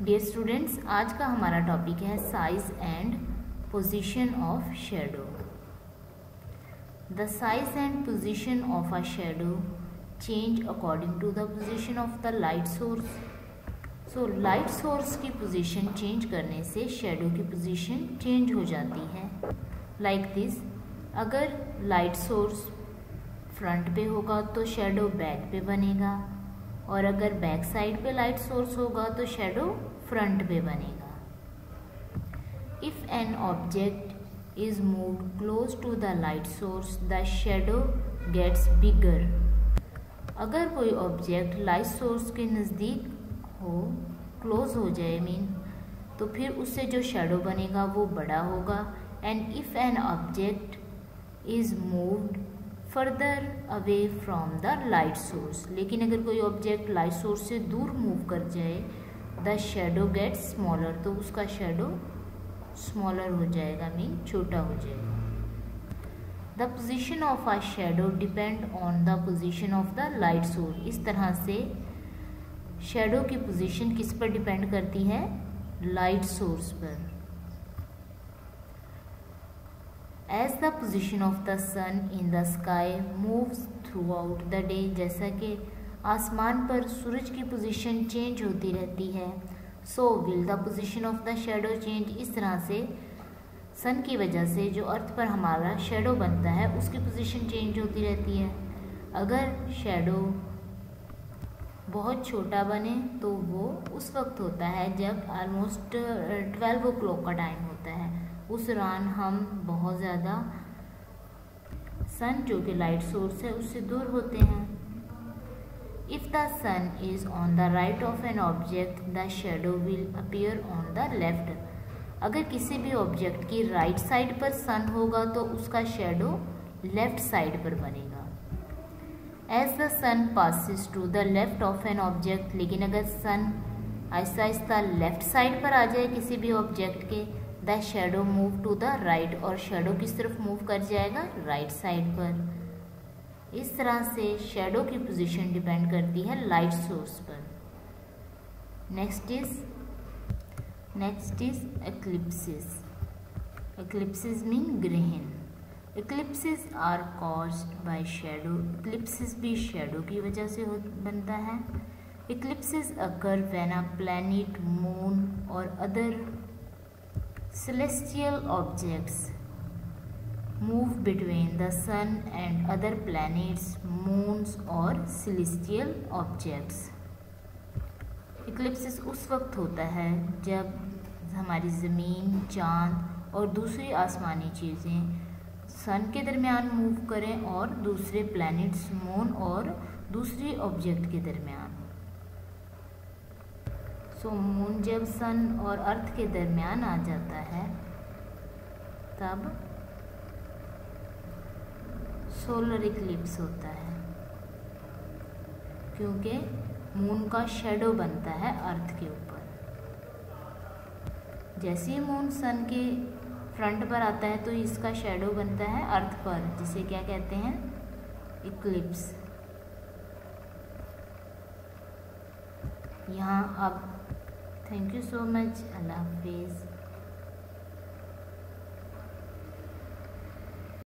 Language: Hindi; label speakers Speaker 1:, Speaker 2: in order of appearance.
Speaker 1: डियर स्टूडेंट्स, आज का हमारा टॉपिक है size and position of shadow. The size and position of a shadow change according to the position of the light source. So light source की पोजीशन चेंज करने से शैडो की पोजीशन चेंज हो जाती है। लाइक दिस, अगर लाइट सोर्स फ्रंट पे होगा तो शैडो बैक पे बनेगा, और अगर बैक साइड पे लाइट सोर्स होगा तो शैडो फ्रंट पे बनेगा। If an object is moved close to the light source the shadow gets bigger. अगर कोई ऑब्जेक्ट लाइट सोर्स के नज़दीक हो, क्लोज हो जाए मीन, तो फिर उससे जो शैडो बनेगा वो बड़ा होगा। And if an object is moved further away from the light source, लेकिन अगर कोई ऑब्जेक्ट लाइट सोर्स से दूर मूव कर जाए द शैडो गेट्स स्मॉलर, तो उसका शैडो स्मॉलर हो जाएगा मीन छोटा हो जाएगा। The position of a shadow depend on the position of the light source. इस तरह से शैडो की पोजीशन किस पर डिपेंड करती है? लाइट सोर्स पर। As the position of the sun in the sky moves throughout the day, जैसा कि आसमान पर सूरज की पोजीशन चेंज होती रहती है, so will the position of the shadow change। इस तरह से सन की वजह से जो अर्थ पर हमारा शैडो बनता है उसकी पोजीशन चेंज होती रहती है। अगर शैडो बहुत छोटा बने तो वो उस वक्त होता है जब ऑलमोस्ट 12 o'clock का टाइम होता है। उस दौरान हम बहुत ज़्यादा सन जो कि लाइट सोर्स है उससे दूर होते हैं। If the sun is on the right of an object the shadow will appear on the left. अगर किसी भी ऑब्जेक्ट की राइट साइड पर सन होगा तो उसका शैडो लेफ्ट साइड पर बनेगा। As the sun passes to the left of an object, लेकिन अगर सन आहिस्ता आहिस्ता लेफ्ट साइड पर आ जाए किसी भी ऑब्जेक्ट के, the shadow move to the right, और शैडो किस तरफ मूव कर जाएगा? राइट साइड पर। इस तरह से शैडो की पोजीशन डिपेंड करती है लाइट सोर्स पर। Next is eclipses. Eclipses mean ग्रहण। Eclipses are caused by shadow. Eclipses भी शैडो की वजह से बनता है। Eclipses occur when a planet, moon और other celestial objects move between the sun and other planets, moons और celestial objects। इक्लिप्सिस उस वक्त होता है जब हमारी ज़मीन, चाँद और दूसरी आसमानी चीज़ें सन के दरमियान मूव करें और दूसरे प्लैनेट्स, मून और दूसरी ऑब्जेक्ट के दरमियान। सो मून जब सन और अर्थ के दरमियान आ जाता है तब सोलर इक्लिप्स होता है, क्योंकि मून का शैडो बनता है अर्थ के ऊपर। जैसे ही मून सन के फ्रंट पर आता है तो इसका शैडो बनता है अर्थ पर, जिसे क्या कहते हैं? इक्लिप्स। यहाँ अब थैंक यू सो मच। अल्लाह हाफिज़।